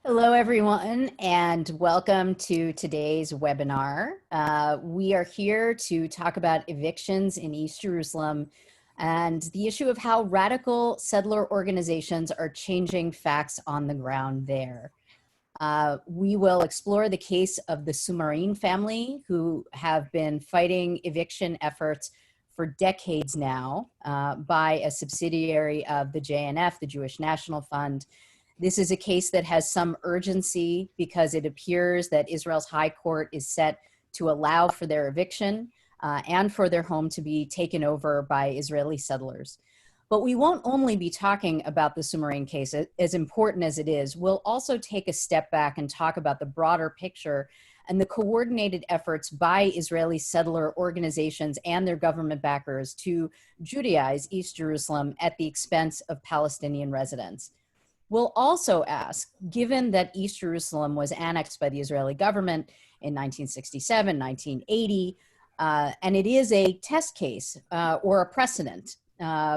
Hello, everyone, and welcome to today's webinar. We are here to talk about evictions in East Jerusalem and the issue of how radical settler organizations are changing facts on the ground there. We will explore the case of the Sumarin family, who have been fighting eviction efforts for decades now by a subsidiary of the JNF, the Jewish National Fund. This is a case that has some urgency because it appears that Israel's High Court is set to allow for their eviction and for their home to be taken over by Israeli settlers. But we won't only be talking about the Sumarin case, as important as it is. We'll also take a step back and talk about the broader picture and the coordinated efforts by Israeli settler organizations and their government backers to Judaize East Jerusalem at the expense of Palestinian residents. We'll also ask, given that East Jerusalem was annexed by the Israeli government in 1967, 1980, and it is a test case or a precedent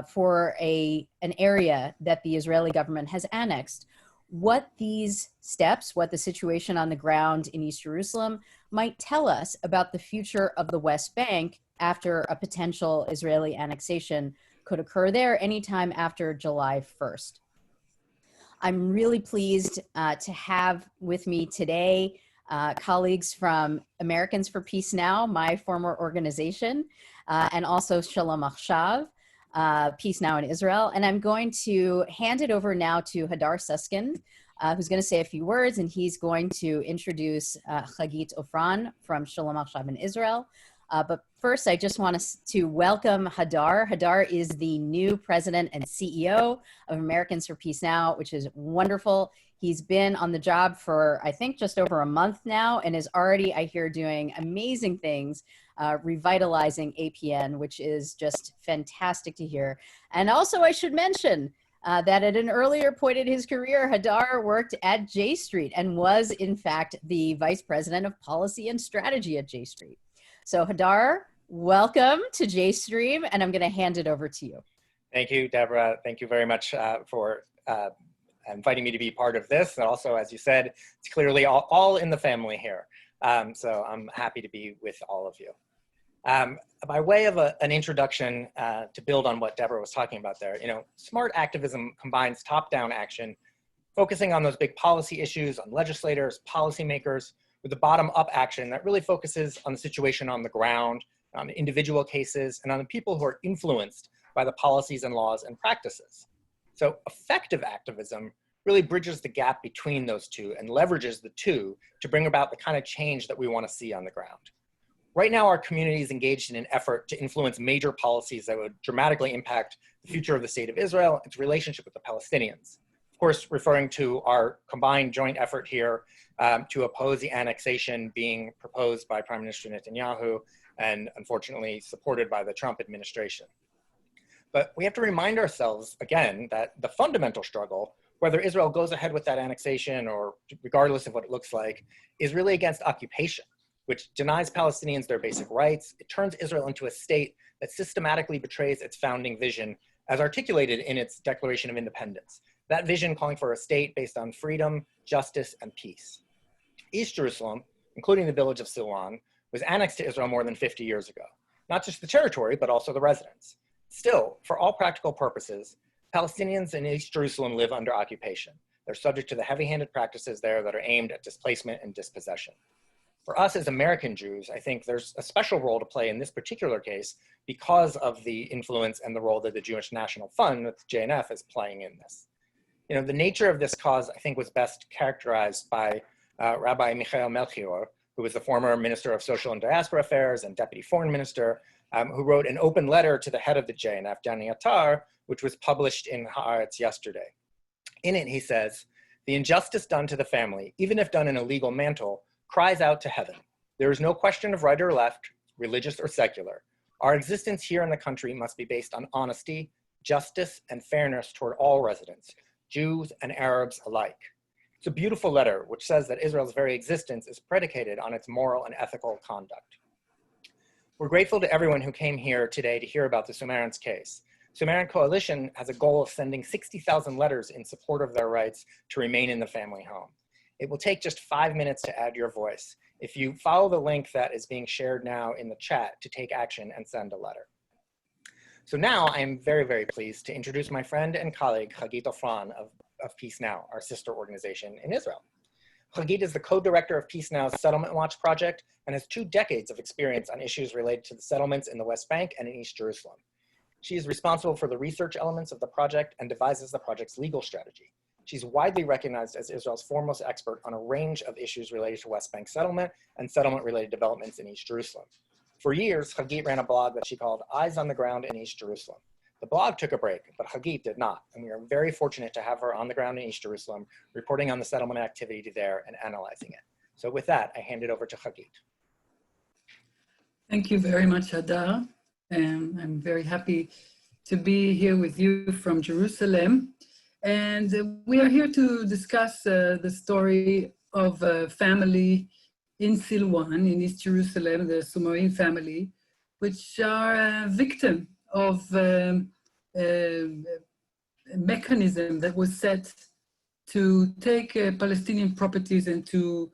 for an area that the Israeli government has annexed, what these steps, what the situation on the ground in East Jerusalem might tell us about the future of the West Bank after a potential Israeli annexation could occur there anytime after July 1st. I'm really pleased to have with me today colleagues from Americans for Peace Now, my former organization, and also Shalom Achshav, Peace Now in Israel. And I'm going to hand it over now to Hadar Susskind, who's going to say a few words, and he's going to introduce Hagit Ofran from Shalom Achshav in Israel. But first, I just want to welcome Hadar. Hadar is the new president and CEO of Americans for Peace Now, which is wonderful. He's been on the job for, I think, just over a month now and is already, I hear, doing amazing things, revitalizing APN, which is just fantastic to hear. And also, I should mention that at an earlier point in his career, Hadar worked at J Street and was, in fact, the vice president of policy and strategy at J Street. So Hadar, welcome to JStream, and I'm going to hand it over to you. Thank you, Deborah. Thank you very much for inviting me to be part of this. And also, as you said, it's clearly all in the family here. So I'm happy to be with all of you. By way of an introduction to build on what Deborah was talking about there, smart activism combines top-down action, focusing on those big policy issues, on legislators, policymakers, with the bottom-up action that really focuses on the situation on the ground, on individual cases, and on the people who are influenced by the policies and laws and practices. So effective activism really bridges the gap between those two and leverages the two to bring about the kind of change that we want to see on the ground. Right now, our community is engaged in an effort to influence major policies that would dramatically impact the future of the state of Israel, its relationship with the Palestinians. Of course, referring to our combined joint effort here to oppose the annexation being proposed by Prime Minister Netanyahu and unfortunately supported by the Trump administration. But we have to remind ourselves again that the fundamental struggle, whether Israel goes ahead with that annexation or regardless of what it looks like, is really against occupation, which denies Palestinians their basic rights. It turns Israel into a state that systematically betrays its founding vision as articulated in its Declaration of Independence. That vision calling for a state based on freedom, justice, and peace. East Jerusalem, including the village of Silwan, was annexed to Israel more than 50 years ago. Not just the territory, but also the residents. Still, for all practical purposes, Palestinians in East Jerusalem live under occupation. They're subject to the heavy-handed practices there that are aimed at displacement and dispossession. For us as American Jews, I think there's a special role to play in this particular case because of the influence and the role that the Jewish National Fund, the JNF, is playing in this. The nature of this cause, I think, was best characterized by Rabbi Michael Melchior, who was the former Minister of Social and Diaspora Affairs and Deputy Foreign Minister, who wrote an open letter to the head of the JNF, Danny Attar, which was published in Haaretz yesterday. In it, he says, "The injustice done to the family, even if done in a legal mantle, cries out to heaven. There is no question of right or left, religious or secular. Our existence here in the country must be based on honesty, justice, and fairness toward all residents, Jews and Arabs alike." It's a beautiful letter which says that Israel's very existence is predicated on its moral and ethical conduct. We're grateful to everyone who came here today to hear about the Sumarins case. Sumarin Coalition has a goal of sending 60,000 letters in support of their rights to remain in the family home. It will take just 5 minutes to add your voice. If you follow the link that is being shared now in the chat to take action and send a letter. So now I am very, very pleased to introduce my friend and colleague, Hagit Ofran of Peace Now, our sister organization in Israel. Hagit is the co-director of Peace Now's Settlement Watch project and has 2 decades of experience on issues related to the settlements in the West Bank and in East Jerusalem. She is responsible for the research elements of the project and devises the project's legal strategy. She's widely recognized as Israel's foremost expert on a range of issues related to West Bank settlement and settlement-related developments in East Jerusalem. For years, Hagit ran a blog that she called Eyes on the Ground in East Jerusalem. The blog took a break, but Hagit did not, and we are very fortunate to have her on the ground in East Jerusalem, reporting on the settlement activity there and analyzing it. So with that, I hand it over to Hagit. Thank you very much, Hadar. I'm very happy to be here with you from Jerusalem. And we are here to discuss the story of a family in Silwan, in East Jerusalem, the Sumarin family, which are a victim of a mechanism that was set to take Palestinian properties and to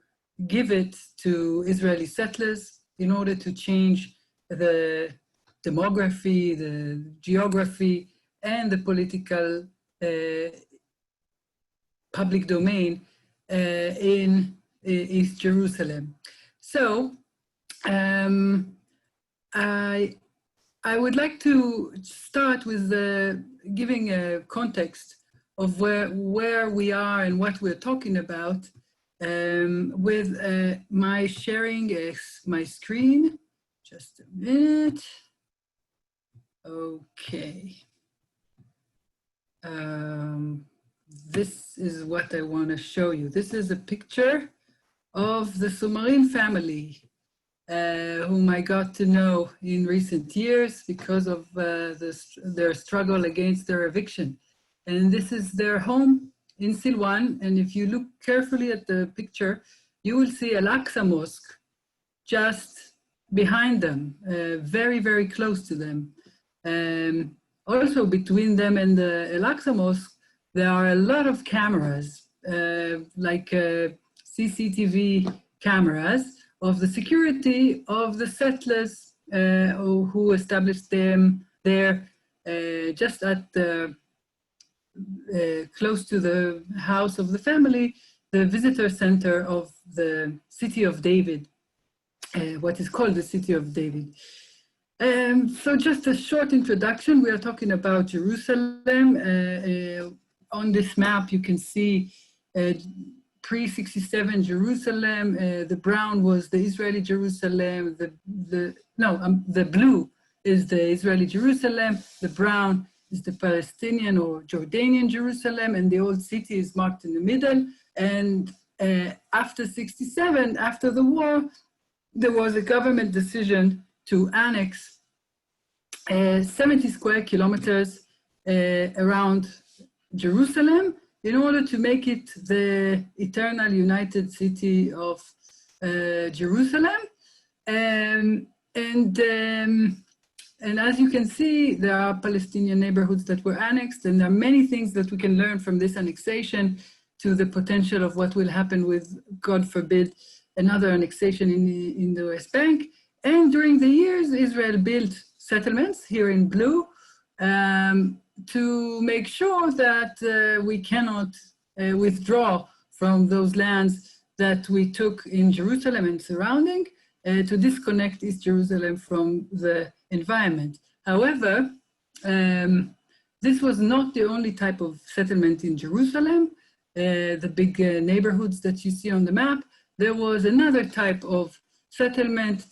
give it to Israeli settlers in order to change the demography, the geography, and the political public domain in East Jerusalem. So I would like to start with giving a context of where we are and what we're talking about with my sharing my screen. Just a minute. Okay. This is what I want to show you. This is a picture of the Sumarin family, whom I got to know in recent years because of their struggle against their eviction. And this is their home in Silwan. And if you look carefully at the picture, you will see Al-Aqsa Mosque just behind them, very, very close to them. Also between them and the Al-Aqsa Mosque, there are a lot of cameras, like CCTV cameras of the security of the settlers who established them there, just at the, close to the house of the family, the visitor center of the city of David, what is called the city of David. So just a short introduction, we are talking about Jerusalem. On this map, you can see pre-67 Jerusalem. The brown was the Israeli Jerusalem. The blue is the Israeli Jerusalem. The brown is the Palestinian or Jordanian Jerusalem, and the old city is marked in the middle. And after 67, after the war, there was a government decision to annex 70 square kilometers around Jerusalem in order to make it the eternal united city of Jerusalem. And as you can see, there are Palestinian neighborhoods that were annexed, and there are many things that we can learn from this annexation to the potential of what will happen with, God forbid, another annexation in the West Bank. And during the years, Israel built settlements here in blue to make sure that we cannot withdraw from those lands that we took in Jerusalem and surrounding, to disconnect East Jerusalem from the environment. However, this was not the only type of settlement in Jerusalem. The big neighborhoods that you see on the map, there was another type of settlement,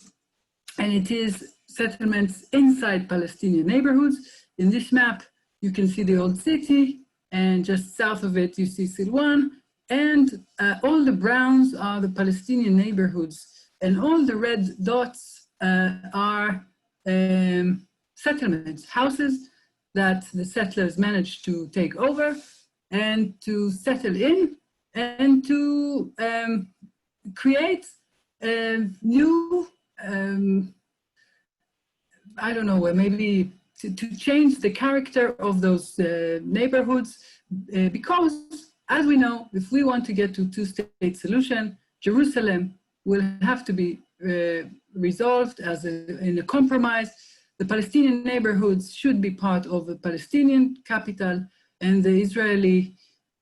and it is settlements inside Palestinian neighborhoods. In this map, you can see the old city, and just south of it, you see Silwan, and all the browns are the Palestinian neighborhoods, and all the red dots are settlements, houses that the settlers managed to take over and to settle in and to create new, I don't know, maybe to change the character of those neighborhoods, because as we know, if we want to get to a two-state solution, Jerusalem will have to be resolved as in a compromise. The Palestinian neighborhoods should be part of the Palestinian capital, and the Israeli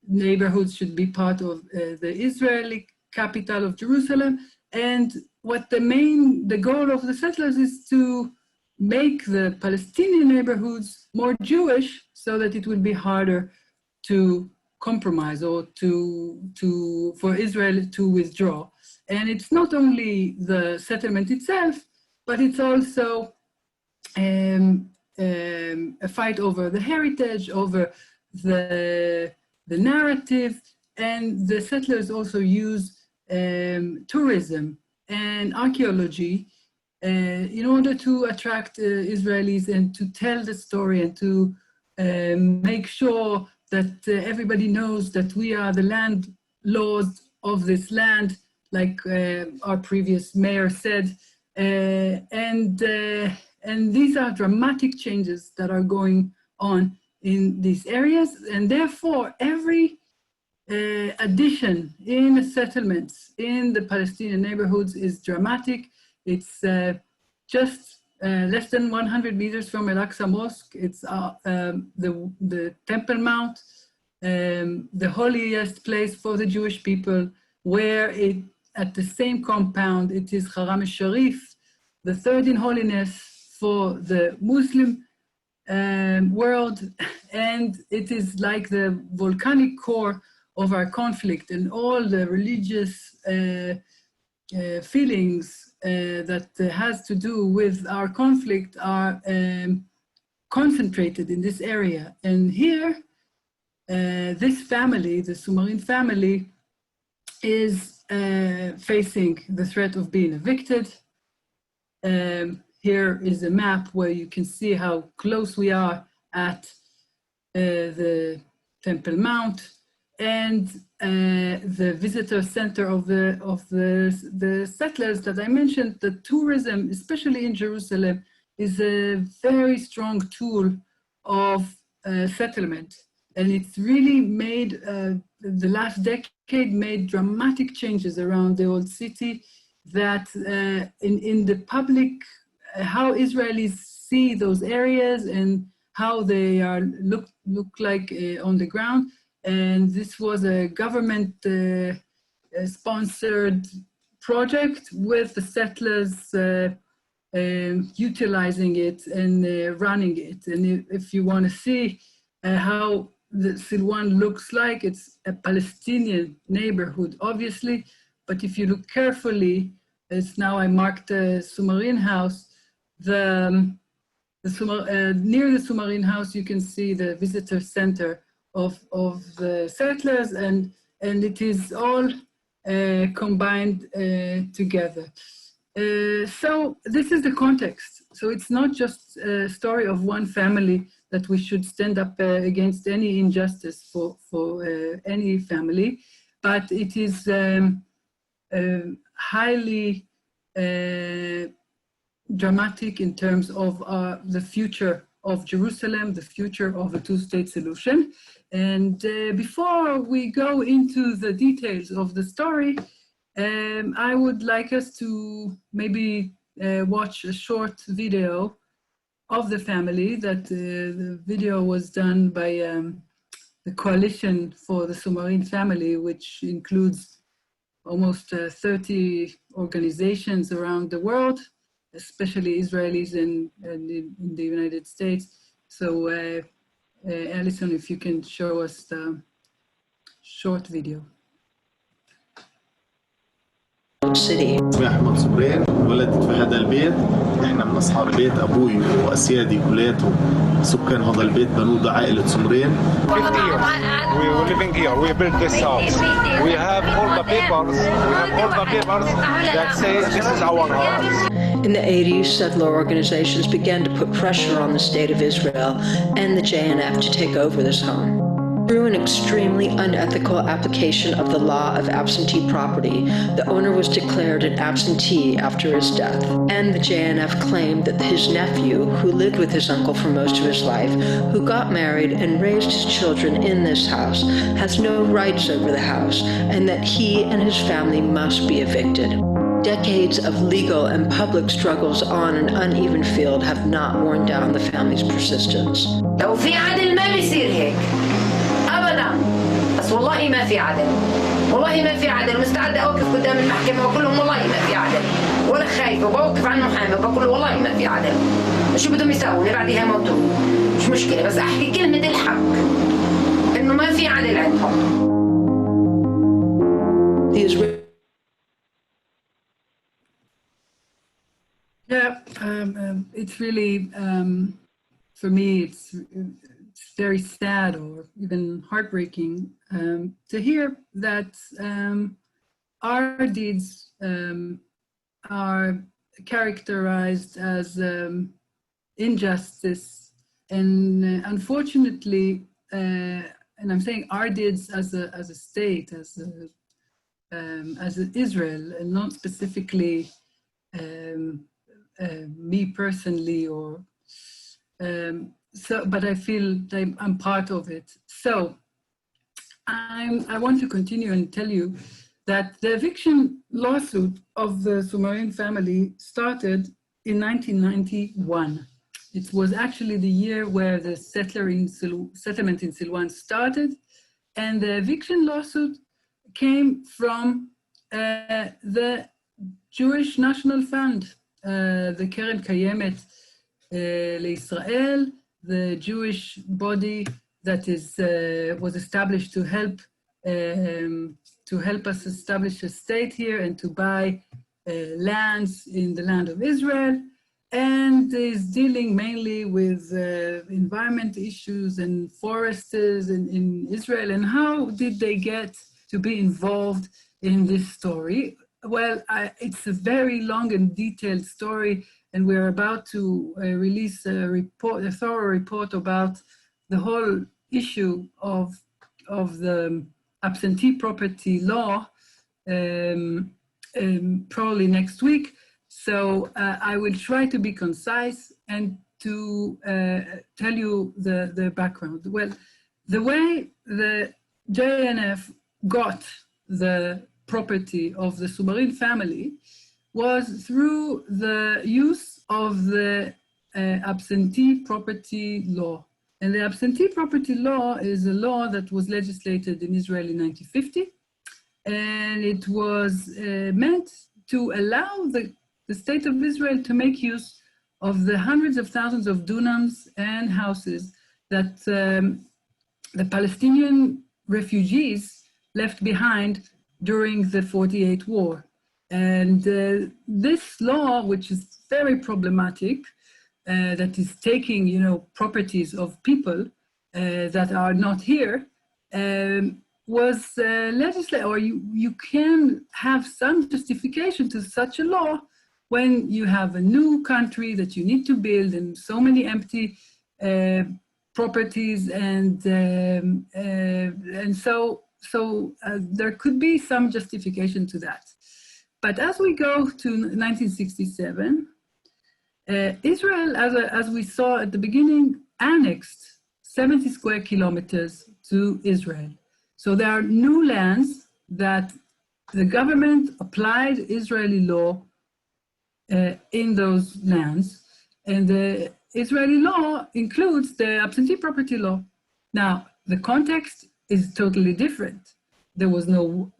neighborhoods should be part of the Israeli capital of Jerusalem. And what the goal of the settlers is to make the Palestinian neighborhoods more Jewish so that it will be harder to compromise or for Israel to withdraw. And it's not only the settlement itself, but it's also a fight over the heritage, over the narrative, and the settlers also use tourism and archaeology in order to attract Israelis and to tell the story and to make sure that everybody knows that we are the landlords of this land, like our previous mayor said. And these are dramatic changes that are going on in these areas, and therefore every addition in settlements in the Palestinian neighborhoods is dramatic. It's just less than 100 meters from Al-Aqsa Mosque. It's the Temple Mount, the holiest place for the Jewish people, where at the same compound, it is Haram al-Sharif, the third in holiness for the Muslim world, and it is like the volcanic core of our conflict, and all the religious feelings that has to do with our conflict are concentrated in this area. And here, this family, the Sumarin family, is facing the threat of being evicted. Here is a map where you can see how close we are at the Temple Mount, and the visitor center of the settlers that I mentioned. The tourism, especially in Jerusalem, is a very strong tool of settlement. And it's really made, the last decade made dramatic changes around the old city that in the public, how Israelis see those areas and how they are look like on the ground. And this was a government sponsored project with the settlers utilizing it and running it. And if you want to see how the Silwan looks like, it's a Palestinian neighborhood, obviously, but if you look carefully, as now I marked the Sumarin house, near the Sumarin house, you can see the visitor center of the settlers, and it is all combined together. So this is the context. So it's not just a story of one family that we should stand up against any injustice for any family, but it is highly dramatic in terms of the future of Jerusalem, the future of a two-state solution. And before we go into the details of the story, I would like us to maybe watch a short video of the family. That the video was done by the Coalition for the Sumarin Family, which includes almost 30 organizations around the world, especially Israelis and in the United States. So Alison, if you can show us the short video. City. اسمي أحمد صمرين، ولدت في هذا البيت. إحنا من أصحاب البيت، أبوي وأسيادي كلياتهم سكان هذا البيت بنوضع عائلة صمرين. 50 years we were living here. We built this house. We have all the papers. That say this is our house. In the 80s, settler organizations began to put pressure on the state of Israel and the JNF to take over this home. Through an extremely unethical application of the law of absentee property, the owner was declared an absentee after his death, and the JNF claimed that his nephew, who lived with his uncle for most of his life, who got married and raised his children in this house, has no rights over the house, and that he and his family must be evicted. Decades of legal and public struggles on an uneven field have not worn down the family's persistence. لو في عدل ما بيصير هيك أبداً، بس والله ما في عدل، والله ما في عدل. مستعدة أوقف قدام المحكمة وأقول لهم والله ما في عدل، ولا خايفة وبوقف عن المحامي وبقول والله ما في عدل. شو بدهم يسووني بعدها يموتوني؟ مش مشكلة، بس أحكي كلمة الحق إنه ما في عدل عندهم. Yeah, it's really, for me, it's very sad or even heartbreaking to hear that our deeds are characterized as injustice, and unfortunately, and I'm saying our deeds as a state, as Israel, and not specifically me personally, or but I feel that I'm part of it. So I want to continue and tell you that the eviction lawsuit of the Sumarin family started in 1991. It was actually the year where the settlement in Silwan started, and the eviction lawsuit came from the Jewish National Fund, the Keren Kayemet Israel, the Jewish body that was established to help us establish a state here and to buy lands in the land of Israel, and is dealing mainly with environment issues and forests in Israel. And how did they get to be involved in this story? Well, it's a very long and detailed story, and we're about to release a thorough report about the whole issue of the absentee property law, probably next week. So I will try to be concise and to tell you the background. Well, the way the JNF got the property of the Sumarin family was through the use of the absentee property law. And the absentee property law is a law that was legislated in Israel in 1950. And it was meant to allow the state of Israel to make use of the hundreds of thousands of dunams and houses that the Palestinian refugees left behind during the 48 war. And this law, which is very problematic, that is taking, properties of people that are not here, was legislated, or you can have some justification to such a law when you have a new country that you need to build and so many empty properties, and so there could be some justification to that. But as we go to 1967, Israel, as we saw at the beginning, annexed 70 square kilometers to Israel. So there are new lands that the government applied Israeli law in those lands, and the Israeli law includes the absentee property law. Now, the context is totally different. There was no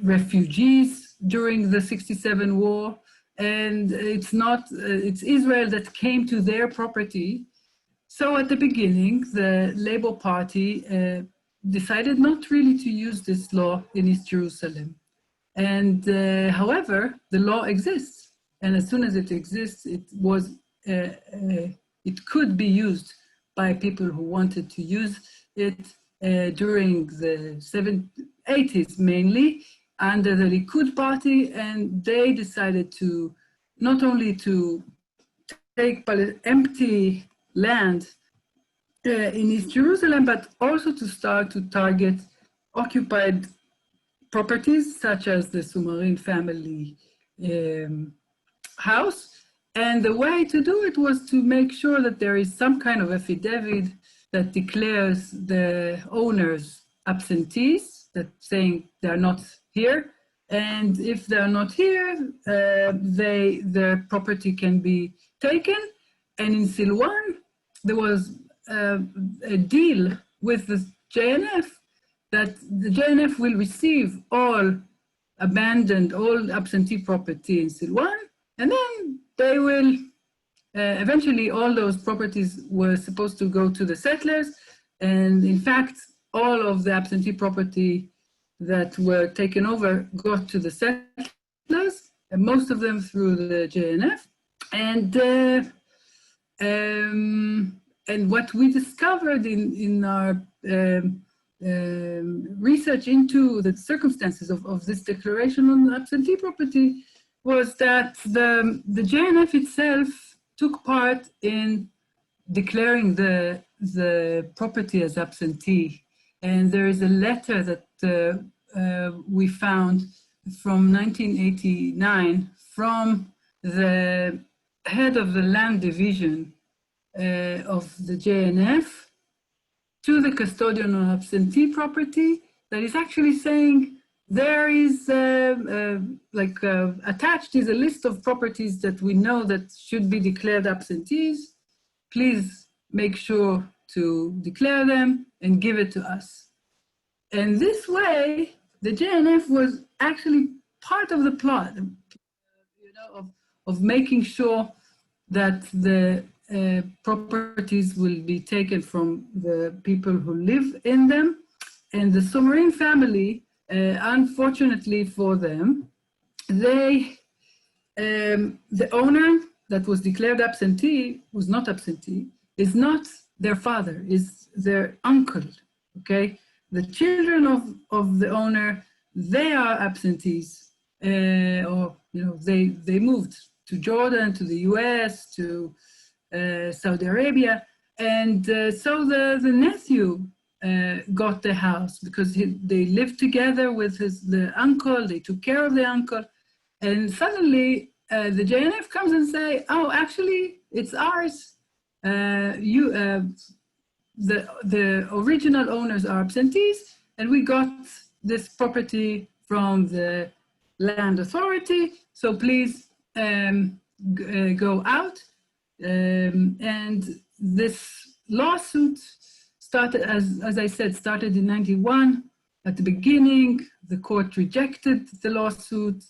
refugees during the 67 war, and it's Israel that came to their property. So at the beginning, the Labour Party decided not really to use this law in East Jerusalem. And however, the law exists. And as soon as it exists, it could be used by people who wanted to use it during the 80s mainly, under the Likud party, and they decided to not only to take empty land in East Jerusalem, but also to start to target occupied properties such as the Sumarin family house. And the way to do it was to make sure that there is some kind of affidavit that declares the owners absentees, that saying they're not here. And if they're not here, their property can be taken. And in Silwan, there was a deal with the JNF that the JNF will receive all abandoned, all absentee property in Silwan, and then they will, eventually all those properties were supposed to go to the settlers. And in fact, all of the absentee property that were taken over got to the settlers, and most of them through the JNF. And what we discovered in our research into the circumstances of this declaration on absentee property was that the JNF itself took part in declaring the property as absentee. And there is a letter that we found from 1989 from the head of the land division of the JNF to the custodian of absentee property that is actually saying there is attached is a list of properties that we know that should be declared absentees. Please make sure to declare them and give it to us. And this way, the JNF was actually part of the plot, of making sure that the properties will be taken from the people who live in them. And the Sumarin family, unfortunately for them, the owner that was declared absentee, was not absentee, is not their father, is their uncle, okay? The children of the owner, they are absentees, or they moved to Jordan, to the US, to Saudi Arabia, and so the nephew got the house because they lived together with the uncle, they took care of the uncle, and suddenly the JNF comes and say, oh, actually, it's ours. The original owners are absentees, and we got this property from the land authority, so please go out. And this lawsuit started, as I said, started in 91. At the beginning, the court rejected the lawsuit,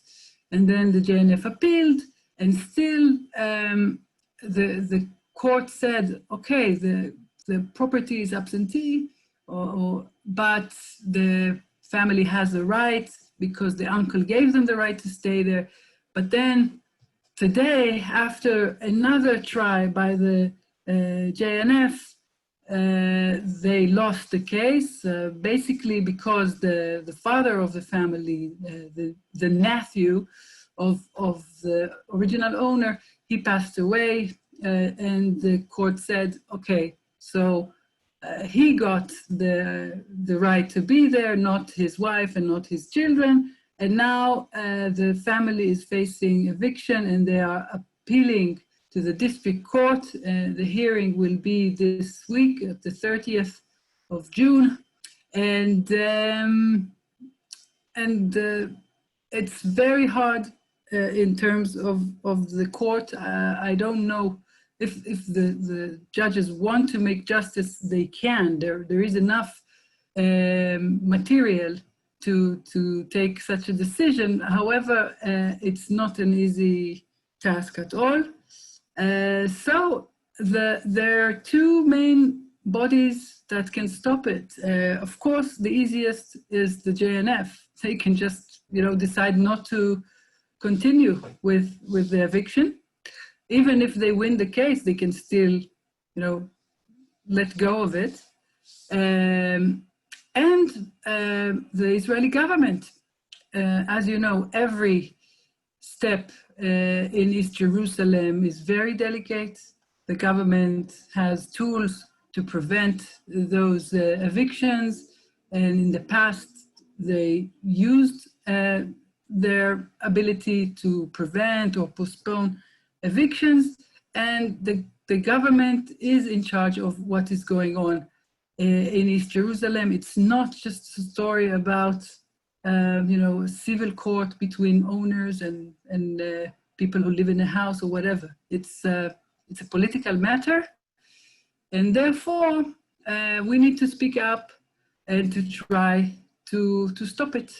and then the JNF appealed, and still the court said, okay, the property is absentee, but the family has a right because the uncle gave them the right to stay there. But then today, after another try by the JNF, they lost the case, basically because the father of the family, the nephew of the original owner, he passed away, and the court said, okay, so he got the right to be there, not his wife and not his children. And now the family is facing eviction, and they are appealing to the district court. The hearing will be this week, at the 30th of June. And it's very hard in terms of the court. I don't know if the judges want to make justice, they can. There is enough material to take such a decision. However, it's not an easy task at all. So there are two main bodies that can stop it. Of course, the easiest is the JNF. They can just, decide not to continue with the eviction. Even if they win the case, they can still, let go of it. And the Israeli government, as you know, every step in East Jerusalem is very delicate. The government has tools to prevent those evictions. And in the past, they used their ability to prevent or postpone evictions. And the government is in charge of what is going on in East Jerusalem. It's not just a story about a civil court between owners and people who live in a house or whatever. It's a political matter, and therefore we need to speak up and to try to stop it.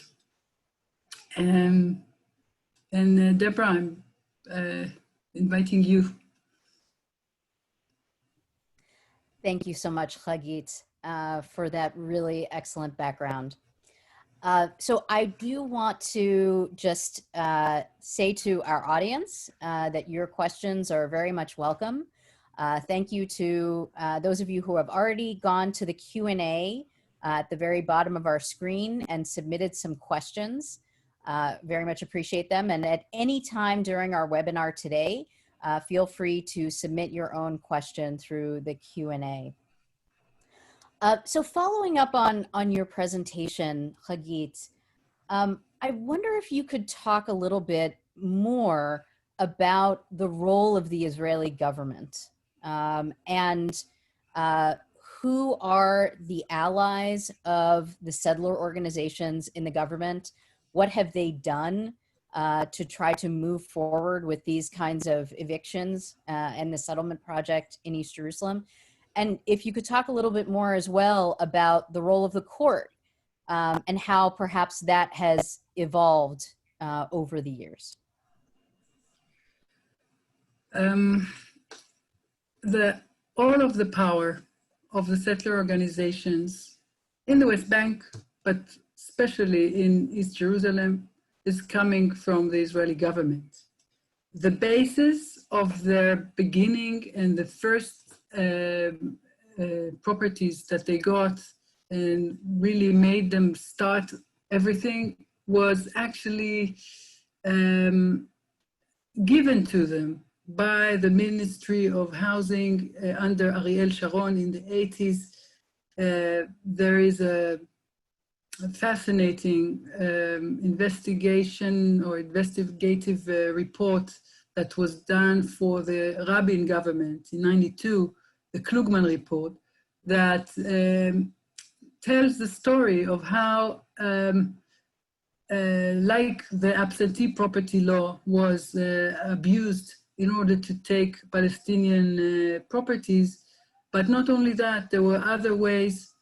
And Deborah, I'm inviting you. Thank you so much, Hagit, for that really excellent background. So I do want to just say to our audience that your questions are very much welcome. Thank you to those of you who have already gone to the Q&A at the very bottom of our screen and submitted some questions. Very much appreciate them. And at any time during our webinar today, feel free to submit your own question through the Q&A. So following up on your presentation, Hagit, I wonder if you could talk a little bit more about the role of the Israeli government and who are the allies of the settler organizations in the government? What have they done to try to move forward with these kinds of evictions and the settlement project in East Jerusalem? And if you could talk a little bit more as well about the role of the court and how perhaps that has evolved over the years. All of the power of the settler organizations in the West Bank, but especially in East Jerusalem, is coming from the Israeli government. The basis of their beginning and the first properties that they got and really made them start everything was actually given to them by the Ministry of Housing under Ariel Sharon in the 80s. There is a fascinating investigation or investigative report that was done for the Rabin government in '92, the Klugman report, that tells the story of how, like the absentee property law was abused in order to take Palestinian properties, but not only that, there were other ways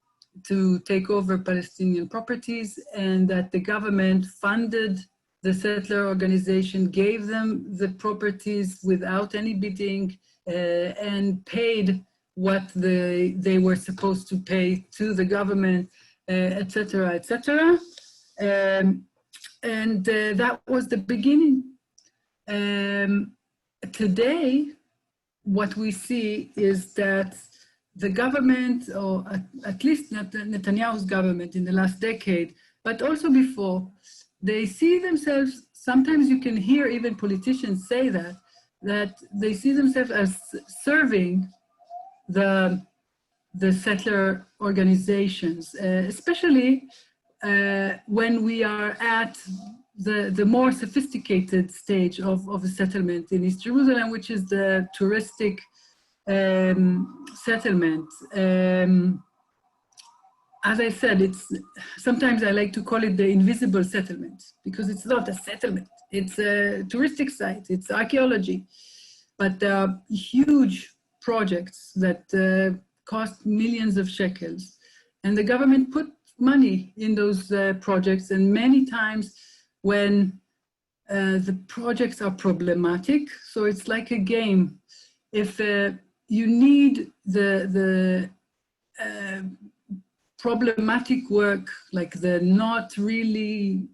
to take over Palestinian properties, and that the government funded the settler organization, gave them the properties without any bidding, and paid what they were supposed to pay to the government, et cetera, et cetera. And that was the beginning. Today, what we see is that the government, or at least Netanyahu's government in the last decade, but also before, they see themselves, sometimes you can hear even politicians say that they see themselves as serving the settler organizations, especially when we are at the more sophisticated stage of a settlement in East Jerusalem, which is the touristic settlement. As I said, sometimes I like to call it the invisible settlement, because it's not a settlement. It's a touristic site, it's archaeology. But there are huge projects that cost millions of shekels. And the government put money in those projects, and many times when the projects are problematic, so it's like a game. If you need the problematic work, like the not really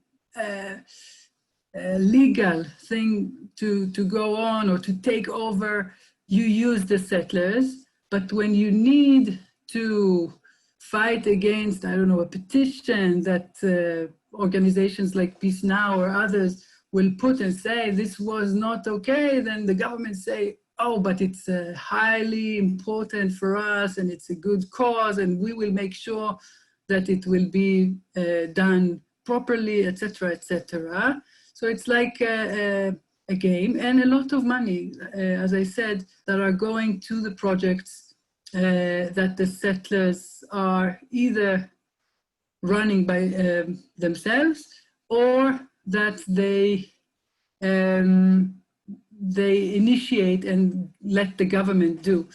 legal thing to go on or to take over, you use the settlers. But when you need to fight against, I don't know, a petition that organizations like Peace Now or others will put and say this was not okay, then the government say, oh, but it's highly important for us and it's a good cause and we will make sure that it will be done properly, etc., etc. So it's like a game and a lot of money, as I said, that are going to the projects that the settlers are either running by themselves or that they initiate and let the government do.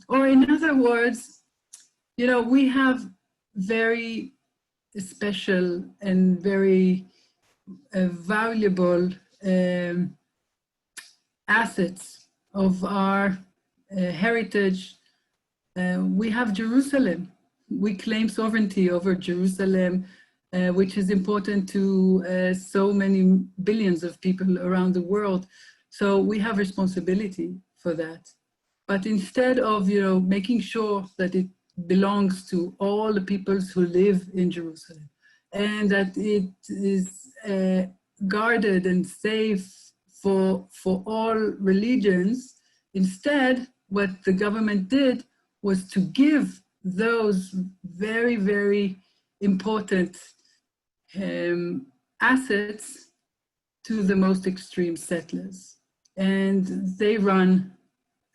Or in other words, you know, we have very special and very valuable assets of our heritage. We have Jerusalem. We claim sovereignty over Jerusalem, which is important to so many billions of people around the world. So we have responsibility for that. But instead of, you know, making sure that it belongs to all the peoples who live in Jerusalem and that it is guarded and safe for all religions, instead what the government did was to give those very, very important assets to the most extreme settlers. And they run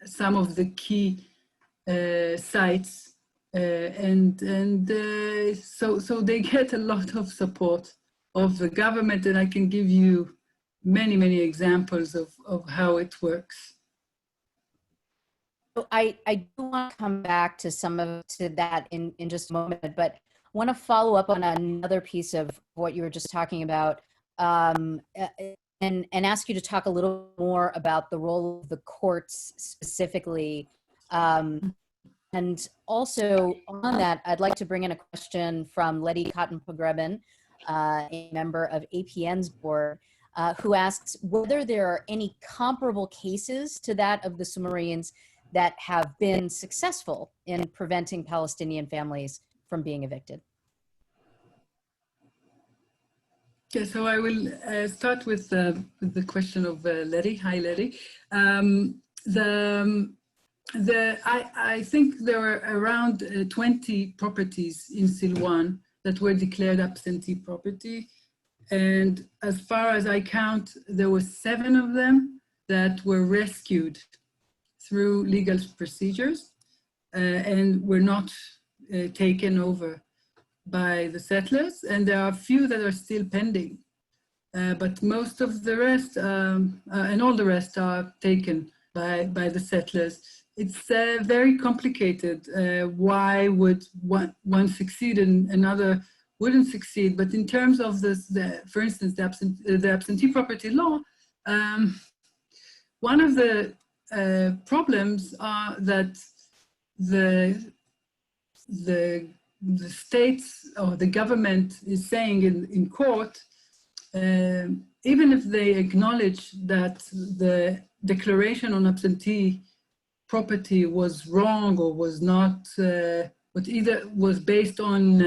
some of the key sites so they get a lot of support of the government, and I can give you many, many examples of how it works. I do want to come back to that in just a moment, but I want to follow up on another piece of what you were just talking about, and ask you to talk a little more about the role of the courts specifically. And also on that, I'd like to bring in a question from Letty Cotton-Pogrebin, a member of APN's board, who asks whether there are any comparable cases to that of the Sumarins that have been successful in preventing Palestinian families from being evicted. Okay, so I will start with the question of Letty. Hi, Letty. I think there were around 20 properties in Silwan that were declared absentee property. And as far as I count, there were 7 of them that were rescued through legal procedures and were not taken over by the settlers. And there are a few that are still pending. But most of the rest, and all the rest, are taken by the settlers. It's very complicated. Why would one succeed and another wouldn't succeed? But in terms of for instance, the absentee property law, one of the problems are that the states or the government is saying in court, even if they acknowledge that the declaration on absentee property was wrong or was not, but either was based on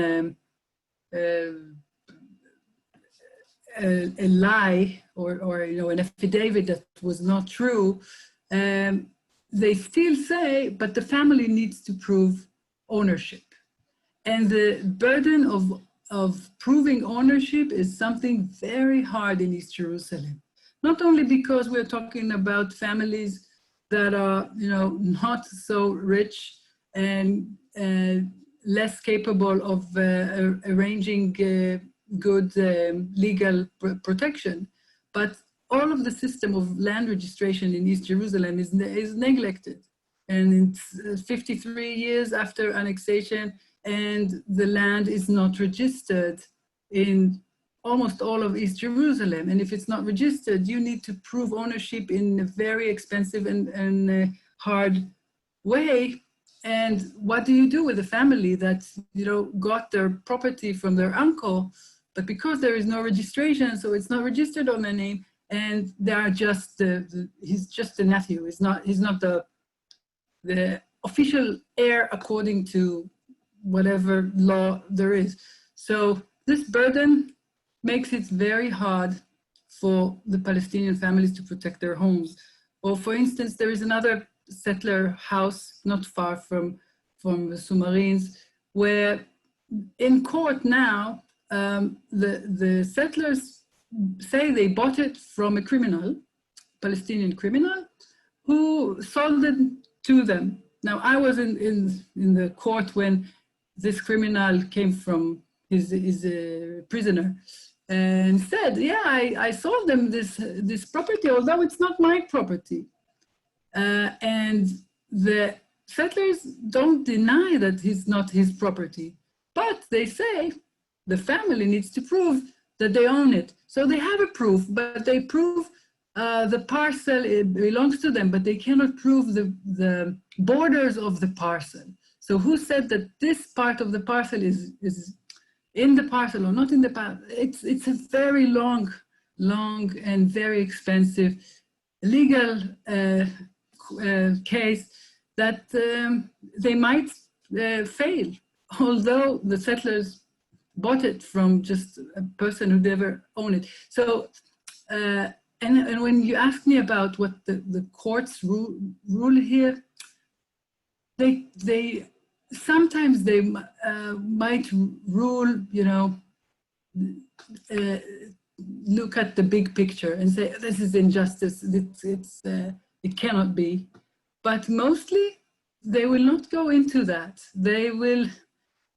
a lie or you know, an affidavit that was not true, they still say, but the family needs to prove ownership. And the burden of proving ownership is something very hard in East Jerusalem. Not only because we're talking about families that are, you know, not so rich and less capable of arranging good legal protection, but all of the system of land registration in East Jerusalem is neglected. And it's 53 years after annexation, and the land is not registered in almost all of East Jerusalem. And if it's not registered, you need to prove ownership in a very expensive and hard way. And what do you do with a family that, you know, got their property from their uncle, but because there is no registration, so it's not registered on their name, and they are just he's just a nephew. He's not the official heir according to whatever law there is. So this burden makes it very hard for the Palestinian families to protect their homes. Or for instance, there is another settler house not far from the Sumarins, where in court now, the settlers say they bought it from a criminal, Palestinian criminal, who sold it to them. Now, I was in the court when this criminal came from his prisoner and said, yeah, I sold them this property, although it's not my property. And the settlers don't deny that it's not his property, but they say the family needs to prove that they own it. So they have a proof, but they prove the parcel, it belongs to them, but they cannot prove the borders of the parcel. So who said that this part of the parcel is in the parcel or not in the parcel? It's a very long and very expensive legal case that they might fail, although the settlers bought it from just a person who never owned it. So, and when you ask me about what the courts rule here, they sometimes they might rule, you know, look at the big picture and say, this is injustice, it cannot be. But mostly they will not go into that. They will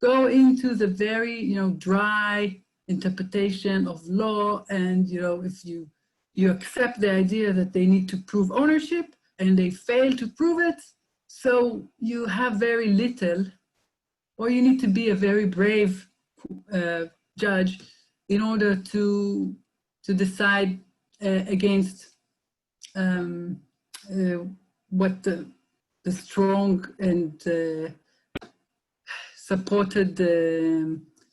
go into the very, you know, dry interpretation of law. And, you know, if you accept the idea that they need to prove ownership and they fail to prove it, so you have very little, or you need to be a very brave judge in order to decide against what the strong and supported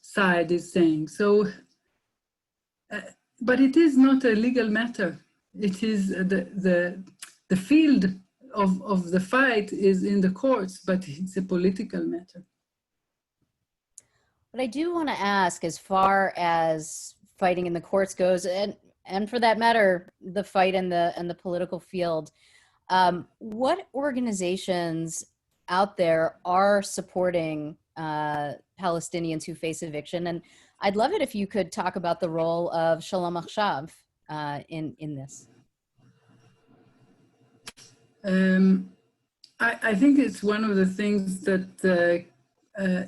side is saying. So, but it is not a legal matter. It is the field of the fight is in the courts, but it's a political matter. But I do want to ask, as far as fighting in the courts goes, and for that matter, the fight in the political field, what organizations out there are supporting Palestinians who face eviction? And I'd love it if you could talk about the role of Shalom Achshav in this. I think it's one of the things that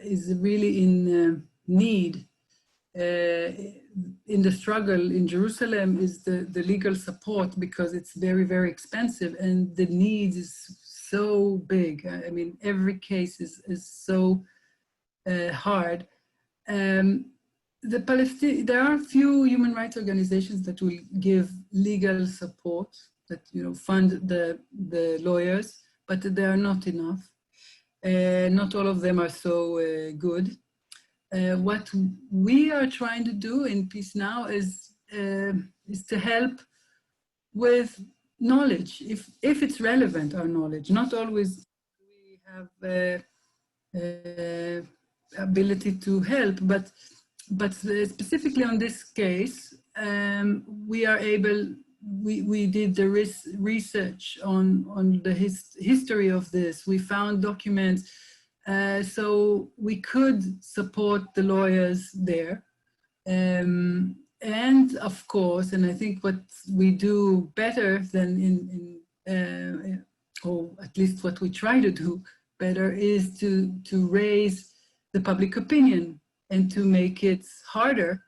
is really in need in the struggle in Jerusalem is the legal support, because it's very, very expensive and the need is so big. I mean, every case is so hard. There are a few human rights organizations that will give legal support, that, you know, fund the lawyers, but they are not enough. Not all of them are so good. What we are trying to do in Peace Now is to help with knowledge, if it's relevant, our knowledge. Not always we have ability to help, but specifically on this case, we are able. We did the research on the history of this. We found documents, so we could support the lawyers there. And of course, and I think what we do better than or at least what we try to do better, is to raise the public opinion and to make it harder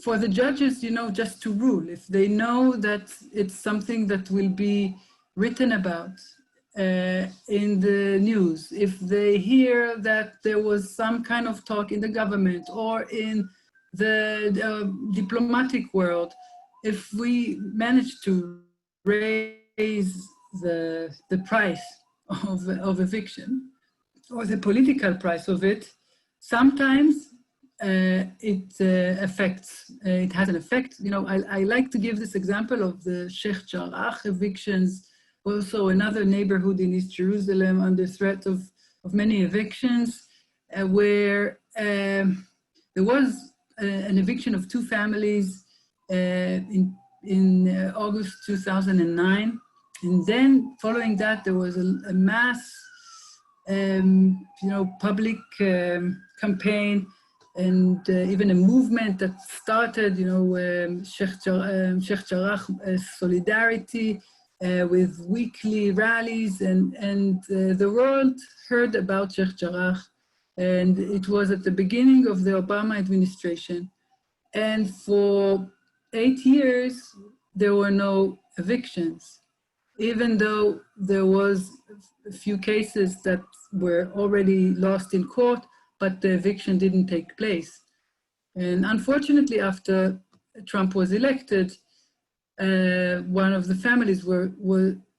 for the judges, you know, just to rule. If they know that it's something that will be written about in the news, if they hear that there was some kind of talk in the government or in the diplomatic world, if we manage to raise the price of eviction, or the political price of it, sometimes it has an effect. You know, I like to give this example of the Sheikh Jarrah evictions, also another neighborhood in East Jerusalem under threat of many evictions, where there was an eviction of two families in in August 2009. And then following that, there was a mass, public campaign and even a movement that started, Sheikh Jarrah solidarity with weekly rallies, and the world heard about Sheikh Jarrah. And it was at the beginning of the Obama administration. And for 8 years, there were no evictions, even though there was a few cases that were already lost in court, but the eviction didn't take place. And unfortunately, after Trump was elected, one of the families were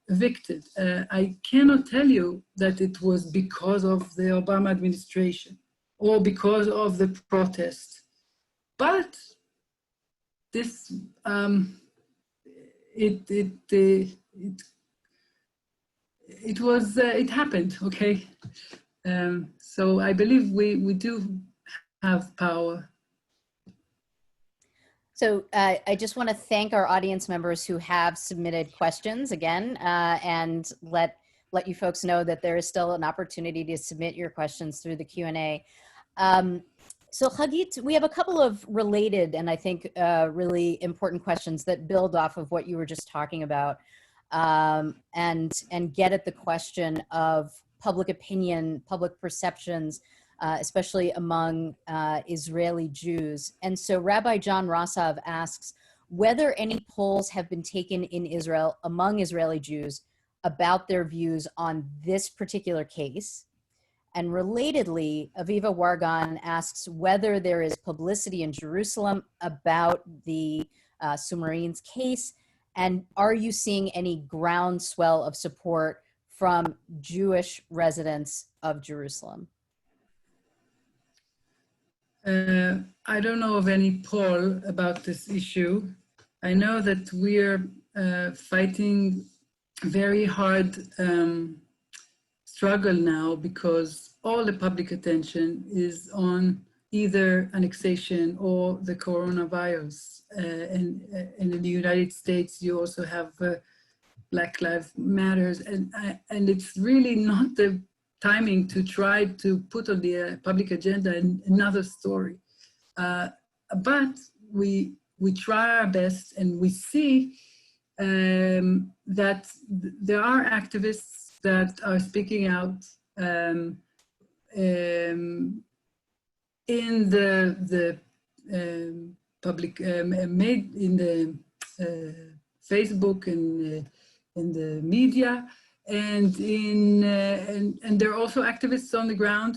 evicted. I cannot tell you that it was because of the Obama administration or because of the protest, but this it happened. Okay, so I believe we do have power. So I just want to thank our audience members who have submitted questions again, and let you folks know that there is still an opportunity to submit your questions through the Q&A. So Hagit, we have a couple of related and I think really important questions that build off of what you were just talking about, and get at the question of public opinion, public perceptions, especially among Israeli Jews. And so Rabbi John Rosov asks whether any polls have been taken in Israel among Israeli Jews about their views on this particular case. And relatedly, Aviva Wargan asks whether there is publicity in Jerusalem about the Sumarins case, and are you seeing any groundswell of support from Jewish residents of Jerusalem? I don't know of any poll about this issue. I know that we're fighting very hard struggle now because all the public attention is on either annexation or the coronavirus. And in the United States, you also have Black Lives Matters, and it's really not the timing to try to put on the public agenda another story. But we try our best, and we see that there are activists that are speaking out in the public, made in the Facebook and in the media, and there are also activists on the ground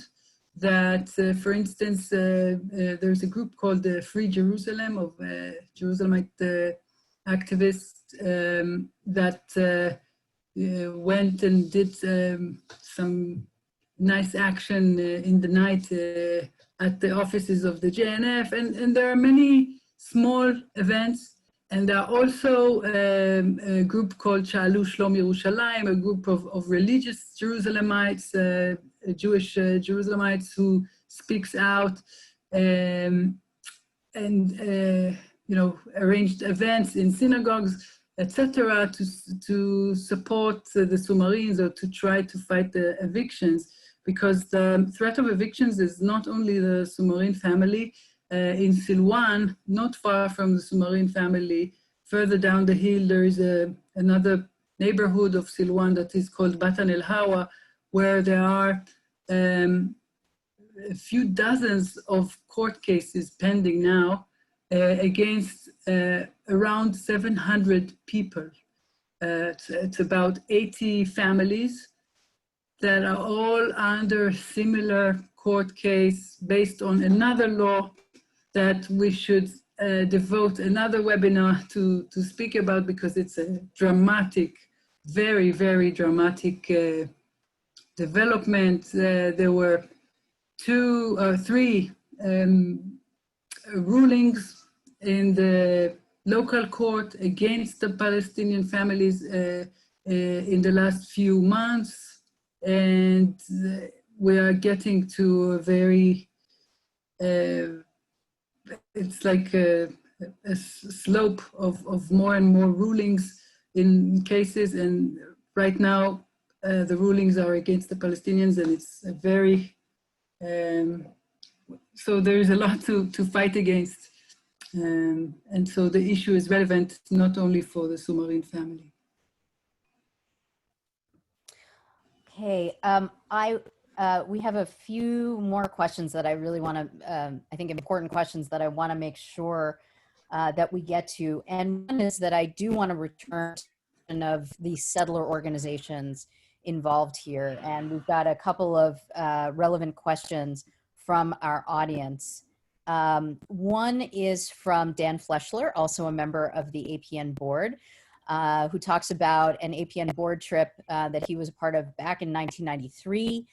that, for instance, there's a group called the Free Jerusalem of Jerusalemite activists that went and did some nice action in the night at the offices of the JNF, and there are many small events. And there are also a group called Sha'alu Shlom Yerushalayim, a group of religious Jerusalemites, Jewish Jerusalemites who speaks out and arranged events in synagogues, etc., to support the Sumarins or to try to fight the evictions, because the threat of evictions is not only the Sumarin family. In Silwan, not far from the Sumarin family, further down the hill, there is another neighborhood of Silwan that is called Batan El Hawa, where there are a few dozens of court cases pending now against around 700 people. It's about 80 families that are all under similar court case based on another law that we should devote another webinar to speak about, because it's a dramatic, very, very dramatic development. There were 2 or 3 rulings in the local court against the Palestinian families in the last few months, and we are getting to a very it's like a slope of more and more rulings in cases, and right now the rulings are against the Palestinians, and it's a very, so there is a lot to fight against. And so the issue is relevant not only for the Sumarin family. Okay, we have a few more questions that I really want to, I think important questions that I want to make sure that we get to. And one is that I do want to return to of the settler organizations involved here. And we've got a couple of relevant questions from our audience. One is from Dan Fleschler, also a member of the APN board, who talks about an APN board trip that he was a part of back in 1993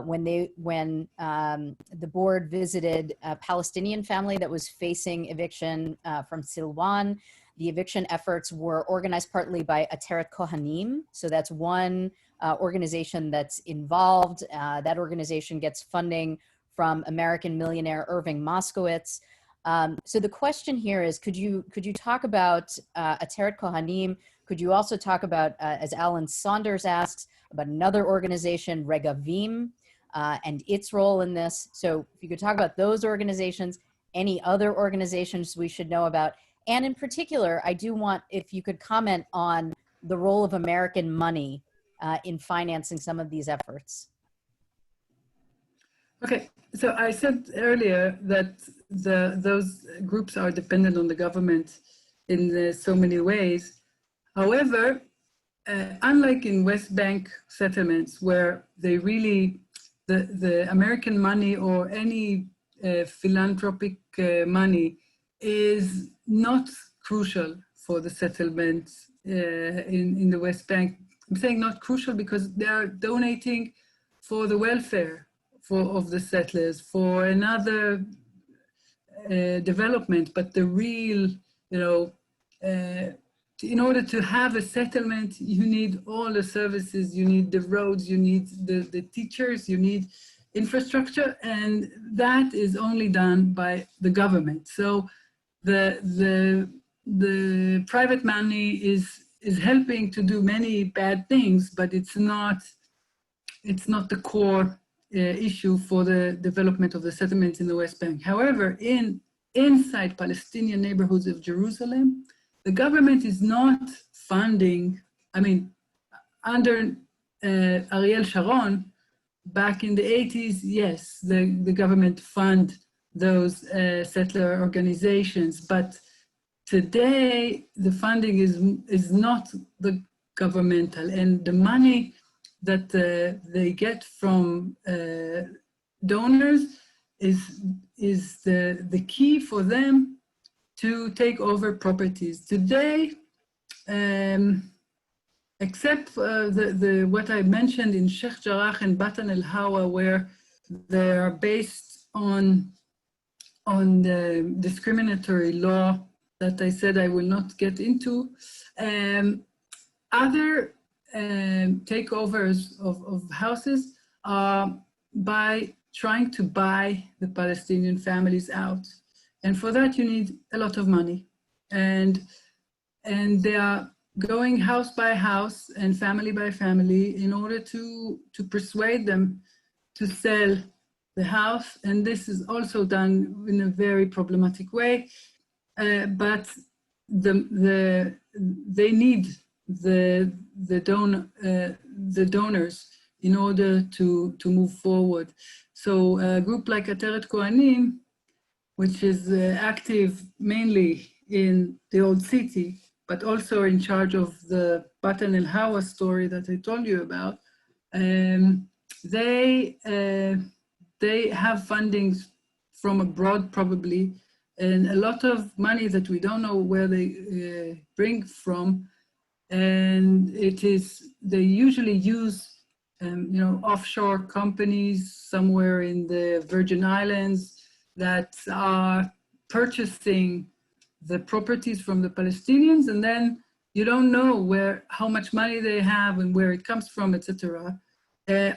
when the board visited a Palestinian family that was facing eviction from Silwan. The eviction efforts were organized partly by Ateret Kohanim. So that's one organization that's involved. That organization gets funding from American millionaire Irving Moskowitz. So the question here is, could you talk about Ateret Kohanim? Could you also talk about, as Alan Saunders asks, about another organization, Regavim, and its role in this? So if you could talk about those organizations, any other organizations we should know about, and in particular, I do want, if you could comment on the role of American money in financing some of these efforts. Okay, so I said earlier that those groups are dependent on the government in so many ways. However, unlike in West Bank settlements where they really, the American money or any philanthropic money is not crucial for the settlements in the West Bank. I'm saying not crucial because they are donating for the welfare of the settlers, for another development, but the real, in order to have a settlement, you need all the services, you need the roads, you need the teachers, you need infrastructure, and that is only done by the government. So the private money is helping to do many bad things, but it's not the core issue for the development of the settlements in the West Bank. However, inside Palestinian neighborhoods of Jerusalem, the government is not funding, under Ariel Sharon, back in the 80s, yes, the government fund those settler organizations, but today the funding is not the governmental, and the money that they get from donors is the key for them to take over properties. Today, except what I mentioned in Sheikh Jarrah and Batan el Hawa, where they are based on the discriminatory law that I said I will not get into, other takeovers of houses are by trying to buy the Palestinian families out. And for that, you need a lot of money. And they are going house by house and family by family in order to persuade them to sell the house. And this is also done in a very problematic way. But they need the donors in order to move forward. So a group like Ateret Kohanim, which is active mainly in the old city, but also in charge of the Batan el Hawa story that I told you about, they have fundings from abroad probably, and a lot of money that we don't know where they bring from. And they usually use offshore companies somewhere in the Virgin Islands that are purchasing the properties from the Palestinians, and then you don't know how much money they have and where it comes from, etc.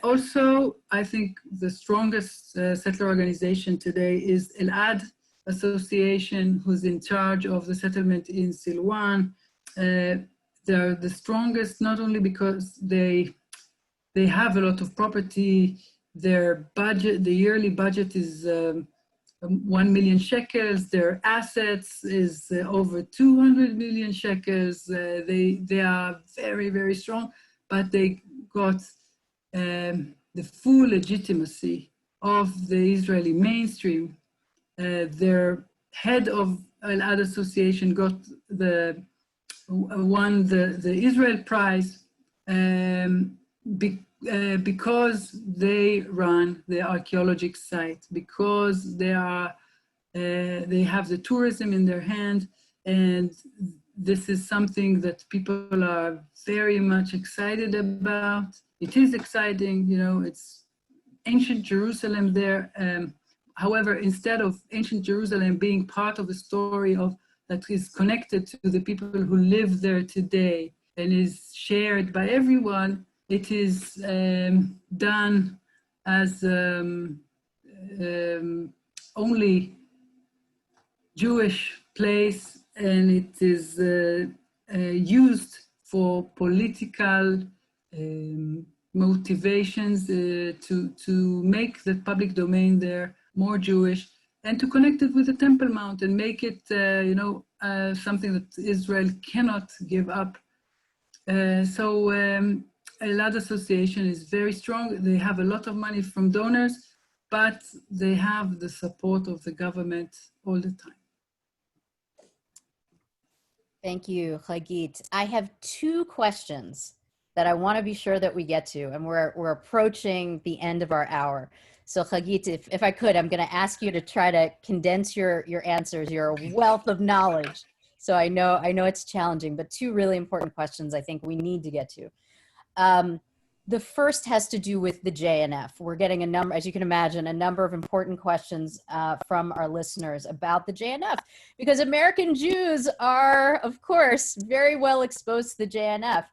Also, I think the strongest settler organization today is El-Ad Association, who's in charge of the settlement in Silwan. They're the strongest, not only because they have a lot of property. Their budget, the yearly budget is 1 million shekels. Their assets is over 200 million shekels. They are very, very strong, but they got the full legitimacy of the Israeli mainstream. Their head of Al-Ad Association won the Israel Prize because they run the archaeological site, because they have the tourism in their hand, and this is something that people are very much excited about. It is exciting, you know, it's ancient Jerusalem there. However, instead of ancient Jerusalem being part of a story that is connected to the people who live there today and is shared by everyone, it is done as only Jewish place, and it is used for political motivations to make the public domain there more Jewish, and to connect it with the Temple Mount and make it, something that Israel cannot give up. So Al-Ad Association is very strong. They have a lot of money from donors, but they have the support of the government all the time. Thank you, Hagit. I have two questions that I want to be sure that we get to, and we're approaching the end of our hour. So Hagit, if I could, I'm going to ask you to try to condense your answers. You're a wealth of knowledge, so I know it's challenging, but two really important questions I think we need to get to. The first has to do with the JNF. We're getting a number, as you can imagine, a number of important questions from our listeners about the JNF, because American Jews are, of course, very well exposed to the JNF.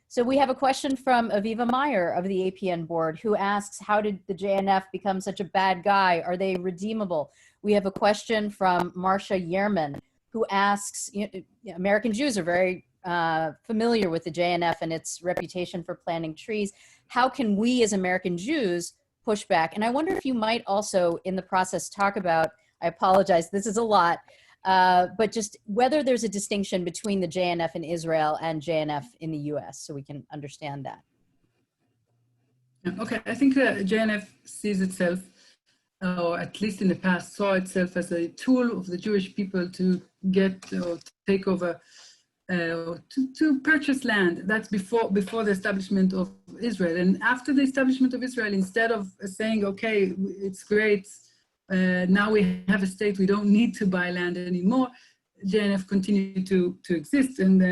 So we have a question from Aviva Meyer of the APN board, who asks, how did the JNF become such a bad guy? Are they redeemable? We have a question from Marcia Yerman, who asks, American Jews are very familiar with the JNF and its reputation for planting trees. How can we as American Jews push back? And I wonder if you might also in the process talk about, I apologize, this is a lot, but just whether there's a distinction between the JNF in Israel and JNF in the US, so we can understand that. Okay, I think the JNF sees itself, or at least in the past saw itself as a tool of the Jewish people to get or take over, to purchase land. That's before the establishment of Israel. And after the establishment of Israel, instead of saying, okay, it's great, now we have a state, we don't need to buy land anymore, JNF continued to exist. And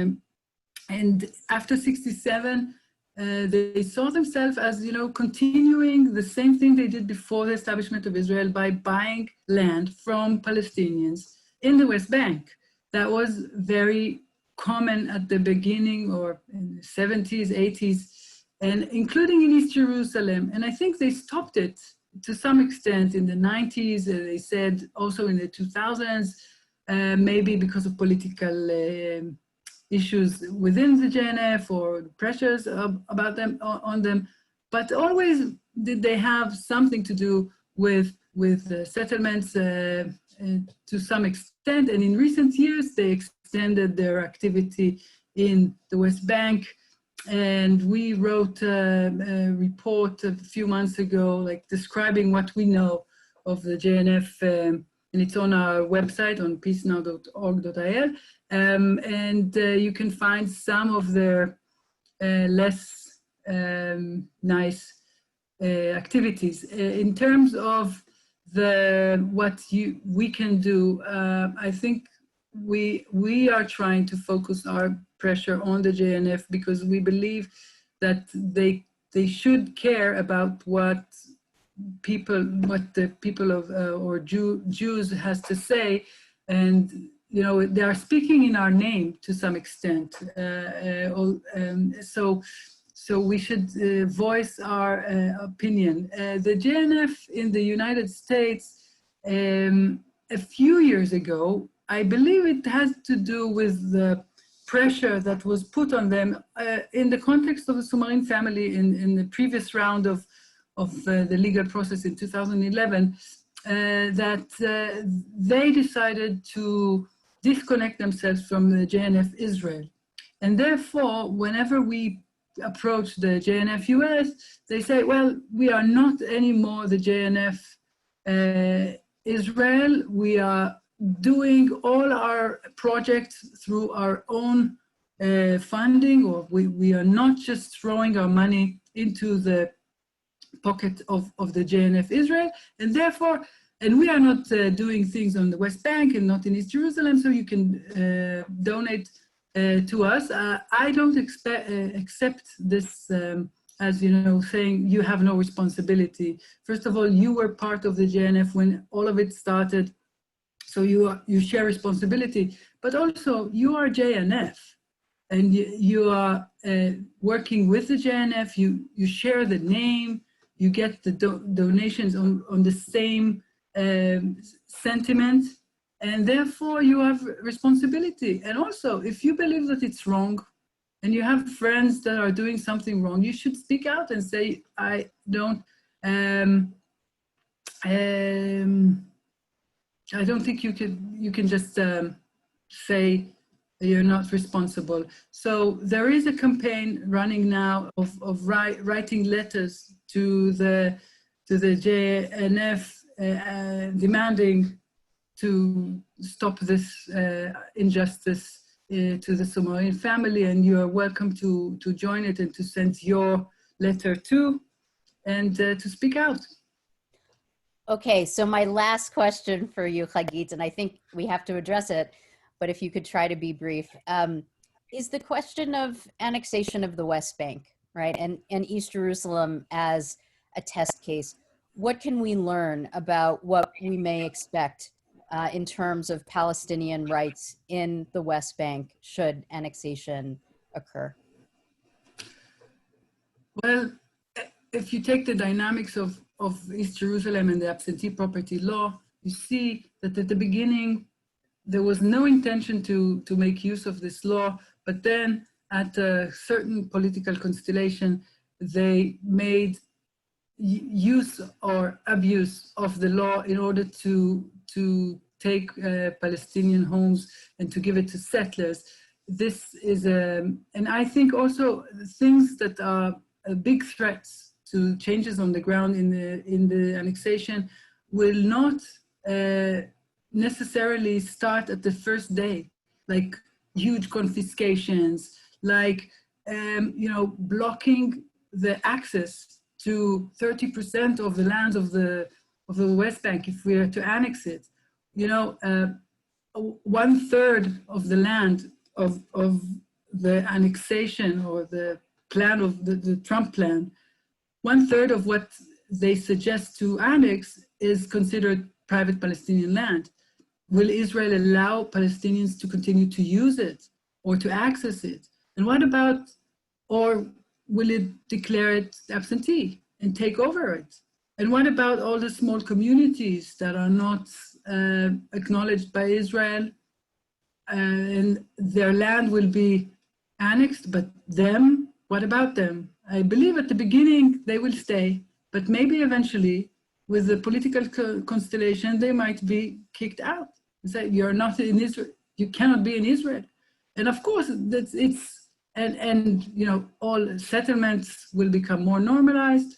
after 1967, they saw themselves as, continuing the same thing they did before the establishment of Israel by buying land from Palestinians in the West Bank. That was very common at the beginning, or in the 70s, 80s, and including in East Jerusalem. And I think they stopped it to some extent in the 90s. They said also in the 2000s, maybe because of political issues within the JNF or pressures about them on them, but always did they have something to do with settlements to some extent. And in recent years, they extended their activity in the West Bank. And we wrote a report a few months ago, describing what we know of the JNF, and it's on our website on peacenow.org.il. And you can find some of their less nice activities. In terms of what we can do, I think we are trying to focus our pressure on the JNF because we believe that they should care about what the people of or Jews has to say, and they are speaking in our name to some extent. So we should voice our opinion. The JNF in the United States a few years ago, I believe it has to do with the pressure that was put on them in the context of the Sumarin family in the previous round of the legal process in 2011, that they decided to disconnect themselves from the JNF Israel. And therefore, whenever we approach the JNF US, they say, well, we are not anymore the JNF Israel. We are doing all our projects through our own funding, or we are not just throwing our money into the pocket of the JNF Israel, and therefore, and we are not doing things on the West Bank and not in East Jerusalem, so you can donate to us. I don't accept this as, you know, saying you have no responsibility. First of all, you were part of the JNF when all of it started, so you share responsibility, but also you are JNF, and you are working with the JNF, you share the name, you get the donations on the same sentiment, and therefore you have responsibility. And also, if you believe that it's wrong, and you have friends that are doing something wrong, you should speak out and say, I don't think you can just say you're not responsible. So there is a campaign running now of writing letters to the JNF demanding to stop this injustice to the Sumarin family, and you are welcome to join it and to send your letter too, and to speak out. Okay, so my last question for you, Hagit, and I think we have to address it, but if you could try to be brief, is the question of annexation of the West Bank, right, and East Jerusalem as a test case. What can we learn about what we may expect in terms of Palestinian rights in the West Bank should annexation occur? Well, if you take the dynamics of East Jerusalem and the absentee property law, you see that at the beginning, there was no intention to make use of this law, but then at a certain political constellation, they made use or abuse of the law in order to take Palestinian homes and to give it to settlers. This is and I think also things that are big threats to changes on the ground in the annexation will not necessarily start at the first day, like huge confiscations, like blocking the access to 30% of the lands of the West Bank if we are to annex it. 1/3 of the land of the annexation or the plan of the Trump plan, 1/3 of what they suggest to annex is considered private Palestinian land. Will Israel allow Palestinians to continue to use it or to access it? And what about, or will it declare it absentee and take over it? And what about all the small communities that are not acknowledged by Israel, and their land will be annexed, but them, what about them? I believe at the beginning they will stay, but maybe eventually with the political constellation, they might be kicked out. Say, you're not in Israel, you cannot be in Israel. And of course, all settlements will become more normalized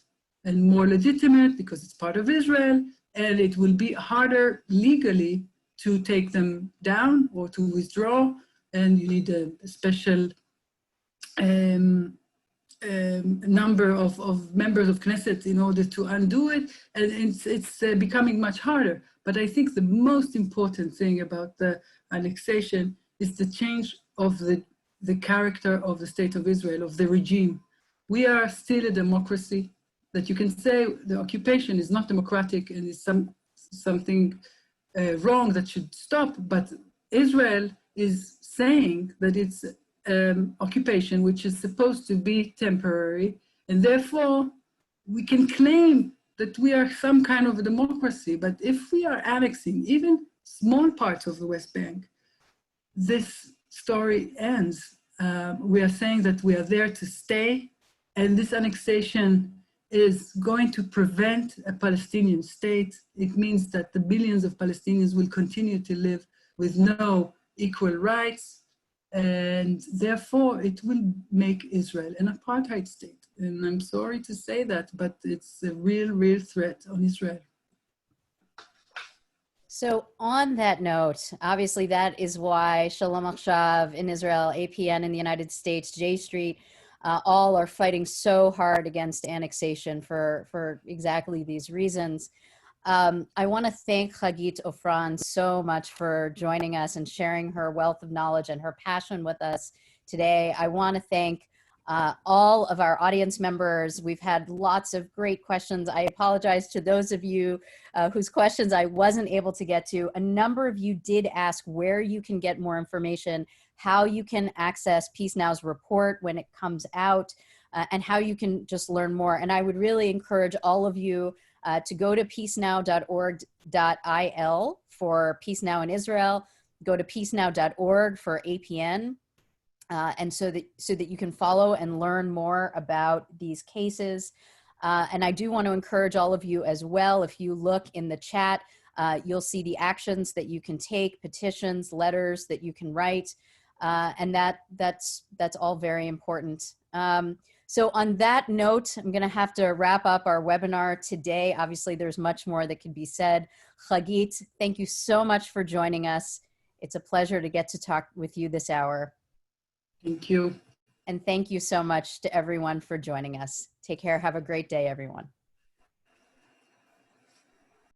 and more legitimate because it's part of Israel, and it will be harder legally to take them down or to withdraw, and you need a special number of members of Knesset in order to undo it, and it's becoming much harder. But I think the most important thing about the annexation is the change of the character of the State of Israel, of the regime. We are still a democracy that you can say the occupation is not democratic and is something wrong that should stop, but Israel is saying that it's occupation which is supposed to be temporary, and therefore we can claim that we are some kind of a democracy. But if we are annexing, even small parts of the West Bank, this story ends. We are saying that we are there to stay, and this annexation is going to prevent a Palestinian state. It means that the billions of Palestinians will continue to live with no equal rights, and therefore it will make Israel an apartheid state. And I'm sorry to say that, but it's a real threat on Israel. So on that note, obviously that is why Shalom Achshav in Israel, APN in the United States, J Street, all are fighting so hard against annexation for exactly these reasons. I want to thank Hagit Ofran so much for joining us and sharing her wealth of knowledge and her passion with us today. I want to thank all of our audience members. We've had lots of great questions. I apologize to those of you whose questions I wasn't able to get to. A number of you did ask where you can get more information, how you can access Peace Now's report when it comes out, and how you can just learn more. And I would really encourage all of you to go to peacenow.org.il for Peace Now in Israel, go to peacenow.org for APN, and so that you can follow and learn more about these cases. And I do want to encourage all of you as well, if you look in the chat, you'll see the actions that you can take, petitions, letters that you can write, and that's all very important. So on that note, I'm going to have to wrap up our webinar today. Obviously, there's much more that could be said. Hagit, thank you so much for joining us. It's a pleasure to get to talk with you this hour. Thank you. And thank you so much to everyone for joining us. Take care. Have a great day, everyone.